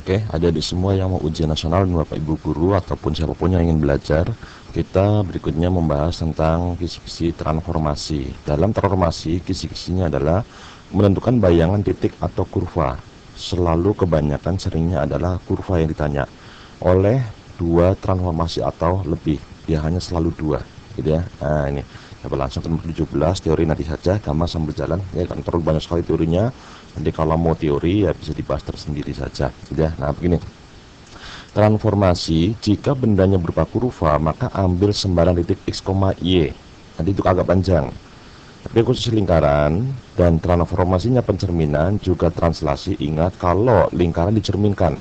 Oke, adik-adik semua yang mau ujian nasional, Bapak Ibu guru ataupun siapapun yang ingin belajar, kita berikutnya membahas tentang kisi-kisi transformasi. Dalam transformasi, kisi-kisinya adalah menentukan bayangan titik atau kurva. Selalu kebanyakan seringnya adalah kurva yang ditanya oleh dua transformasi atau lebih. Dia hanya selalu dua, gitu ya. Nah, ini coba langsung ke nomor 17, teori nanti saja, gambar sambil jalan. Ya kan terlalu banyak sekali teorinya. Nanti kalau mau teori ya bisa dibahas tersendiri saja, gitu ya. Nah, begini. Transformasi, jika bendanya berupa kurva, maka ambil sembarang titik x, y. Nanti itu agak panjang. Tapi khusus lingkaran dan transformasinya pencerminan juga translasi. Ingat kalau lingkaran dicerminkan.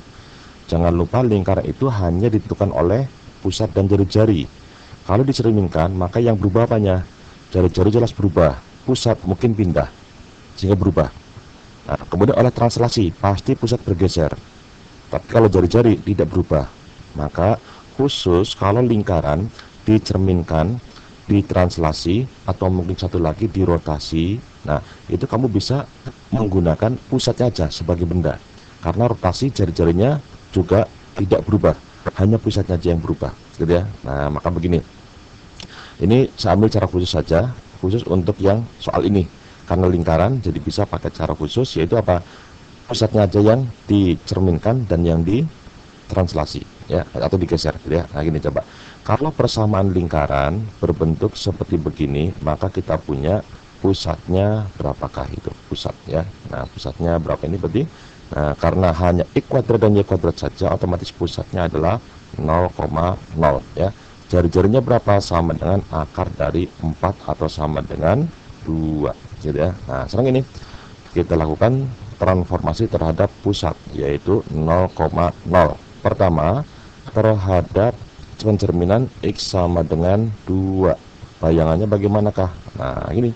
Jangan lupa lingkaran itu hanya ditentukan oleh pusat dan jari-jari. Kalau dicerminkan, maka yang berubah apanya? Jari-jari jelas berubah, pusat mungkin pindah, sehingga berubah. Nah, kemudian oleh translasi, pasti pusat bergeser. Tapi kalau jari-jari tidak berubah. Maka khusus kalau lingkaran dicerminkan, ditranslasi, atau mungkin satu lagi dirotasi. Nah, itu kamu bisa menggunakan pusatnya aja sebagai benda. Karena rotasi jari-jarinya juga tidak berubah. Hanya pusatnya aja yang berubah. Gitu ya. Nah, maka begini. Ini saya ambil cara khusus saja. Khusus untuk yang soal ini. Karena lingkaran, jadi bisa pakai cara khusus, yaitu apa? Pusatnya aja yang dicerminkan dan yang ditranslasi, ya, atau digeser, gitu ya. Nah, gini coba. Kalau persamaan lingkaran berbentuk seperti begini, maka kita punya pusatnya berapakah itu? Pusat, ya. Nah, pusatnya berapa ini berarti? Nah, karena hanya x kuadrat dan y kuadrat saja, otomatis pusatnya adalah 0,0, ya. Jari-jarinya berapa? Sama dengan akar dari 4 atau sama dengan 2. Gitu ya. Nah, sekarang ini kita lakukan transformasi terhadap pusat, yaitu 0,0. Pertama, terhadap pencerminan x sama dengan 2. Bayangannya bagaimanakah? Nah, ini.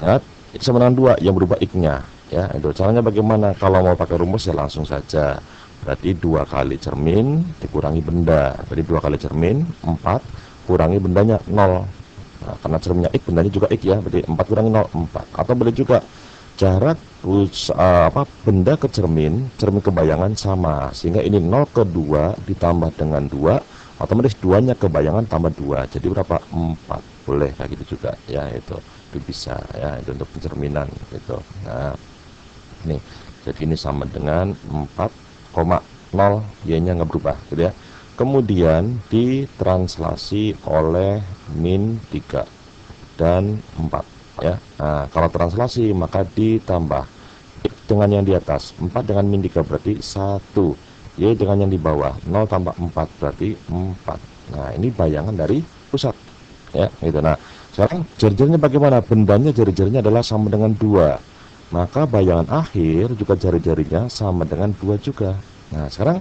Ingat, x sama dengan 2 yang berubah x-nya, ya. Itu caranya bagaimana? Kalau mau pakai rumus ya langsung saja. Berarti 2 kali cermin dikurangi benda. Berarti 2 kali cermin 4 kurangi bendanya 0. Nah, karena cerminnya x, bendanya juga x, ya. Berarti 4 kurangi 0, 4. Atau boleh juga jarak benda ke cermin ke bayangan sama. Sehingga ini 0 ke 2 ditambah dengan 2, otomatis 2-nya ke bayangan tambah 2. Jadi berapa? 4. Boleh kayak gitu juga, ya. Itu bisa, ya. Itu untuk pencerminan gitu. Nah, ini. Jadi ini sama dengan 4,0, y-nya nggak berubah, gitu ya. Kemudian ditranslasi oleh min 3 dan 4, ya. Nah, kalau translasi maka ditambah x dengan yang di atas, 4 dengan min 3 berarti 1, y dengan yang di bawah 0 tambah 4 berarti 4. Nah, ini bayangan dari pusat, ya, gitu. Nah, sekarang jari-jarinya bagaimana? Bendanya jari-jarinya adalah sama dengan 2, maka bayangan akhir juga jari-jarinya sama dengan 2 juga. Nah, sekarang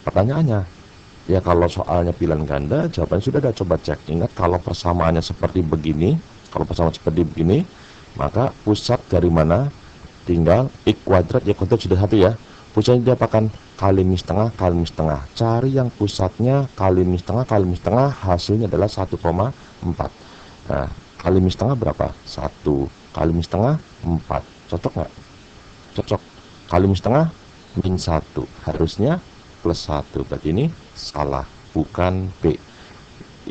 pertanyaannya, ya, kalau soalnya pilihan ganda, jawabannya sudah ada, coba cek. Ingat, kalau persamaannya seperti begini, maka pusat dari mana? Tinggal x kuadrat, y kuadrat sudah 1, ya. Pusatnya diapakan? Kali min setengah, kali min setengah. Cari yang pusatnya kali min setengah, hasilnya adalah 1,4. Nah, kali min setengah berapa? 1. Kali min setengah 4. Cocok nggak? Cocok. Kali min setengah min 1. Harusnya plus 1. Berarti ini salah, bukan B.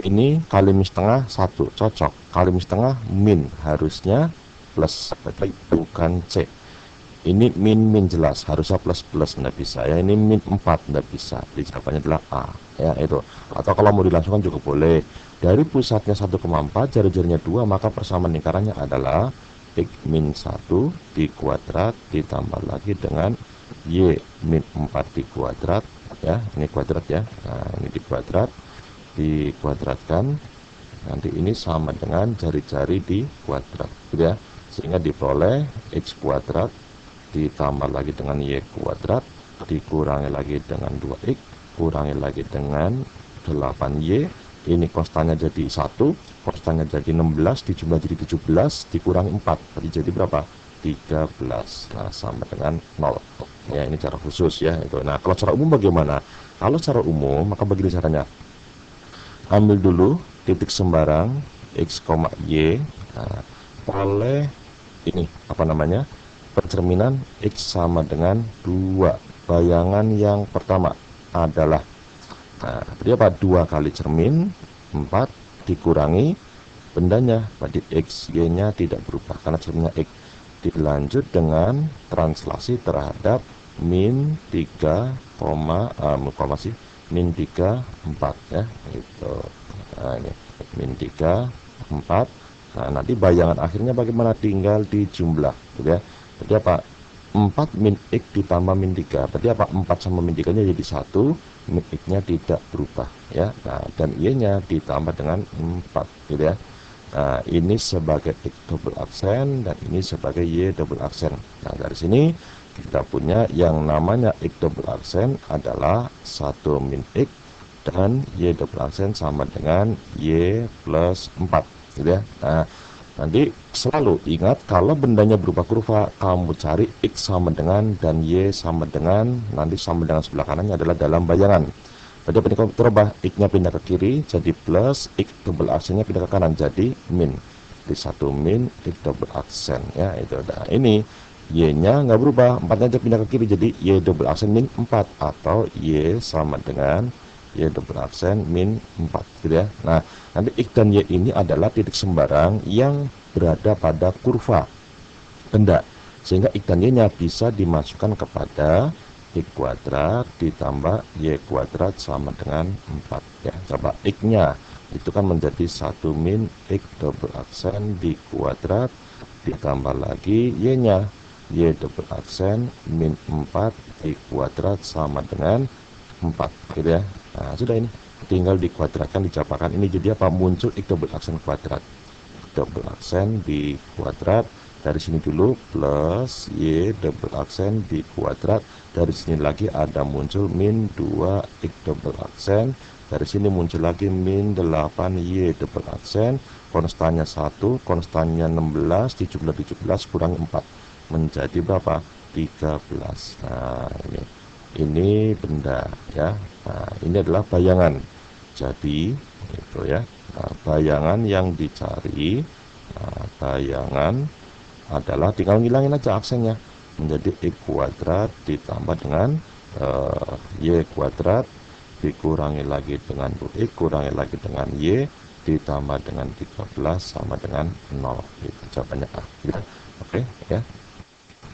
Ini kali min setengah 1, cocok. Kali min setengah min, harusnya plus, berarti bukan C. Ini min jelas, harusnya plus, nggak bisa, ya. Ini min 4, nggak bisa. Jadi jawabannya adalah A, ya, itu. Atau kalau mau dilangsungkan juga boleh. Dari pusatnya 1,4, jari-jarinya 2, maka persamaan lingkarannya adalah x min 1 di kuadrat ditambah lagi dengan y min 4 di kuadrat, ya. Ini kuadrat, ya. Nah, ini di kuadrat, dikuadratkan, nanti ini sama dengan jari-jari di kuadrat, gitu ya. Sehingga diperoleh x kuadrat ditambah lagi dengan y kuadrat dikurangi lagi dengan 2x kurangi lagi dengan 8y. Ini konstannya jadi 1, konstannya jadi 16, dijumlah jadi 17, dikurangi 4, jadi berapa? 13. Nah, sama dengan 0, ya. Ini cara khusus, ya, itu. Nah, kalau cara umum bagaimana? Kalau cara umum maka begini caranya. Ambil dulu titik sembarang x, y. Nah, oleh ini pencerminan x sama dengan 2 bayangan yang pertama adalah, nah, berarti apa? 2 kali cermin 4 dikurangi bendanya, berarti X, Y-nya tidak berubah karena cerminnya X. Dilanjut dengan translasi terhadap min 3, min 3, 4 ya, gitu. Nah, ini min 3, 4. Nah, nanti bayangan akhirnya bagaimana? Tinggal dijumlah, gitu ya. Jadi apa? 4 min X ditambah min 3. Berarti apa? 4 sama min 3-nya jadi 1, min X-nya tidak berubah, ya. Nah, dan Y-nya ditambah dengan 4, gitu ya. Nah, ini sebagai X double aksen dan ini sebagai Y double aksen. Nah, dari sini kita punya yang namanya X double aksen adalah 1 min X dan Y double aksen sama dengan Y plus 4, gitu ya. Nah, nanti selalu ingat kalau bendanya berupa kurva, kamu cari X sama dengan dan Y sama dengan, nanti sama dengan sebelah kanannya adalah dalam bayangan. Berarti apa nih, terubah X-nya pindah ke kiri jadi plus, X double aksennya pindah ke kanan jadi min. Di 1 min X double aksen ya, itu. Nah, ini Y-nya nggak berubah, 4-nya aja pindah ke kiri jadi Y double aksen min 4 atau Y sama dengan Y double aksen min 4, gitu ya. Nah, nanti X dan Y ini adalah titik sembarang yang berada pada kurva benda, sehingga X dan Y-nya bisa dimasukkan kepada X kuadrat ditambah Y kuadrat sama dengan 4 ya. Coba X-nya itu kan menjadi 1 min X double aksen di kuadrat ditambah lagi Y-nya Y double aksen min 4 di kuadrat sama dengan 4, gitu ya. Nah, sudah, ini tinggal dikuadratkan, dicapakan. Ini jadi apa? Muncul X double aksen kuadrat. X double aksen di kuadrat, dari sini dulu plus Y double aksen di kuadrat, dari sini lagi ada muncul min 2 X double aksen, dari sini muncul lagi min 8 Y double aksen, konstannya 1, konstannya 16, 17 kurang 4 menjadi berapa? 13. Nah, ini benda ya. Nah, ini adalah bayangan. Jadi itu ya. Nah, bayangan yang dicari, nah, bayangan adalah tinggal ngilangin aja aksennya menjadi X kuadrat ditambah dengan Y kuadrat dikurangi lagi dengan X kurangi lagi dengan Y ditambah dengan 13 sama dengan 0, itu jawabannya A, gitu. Oke ya.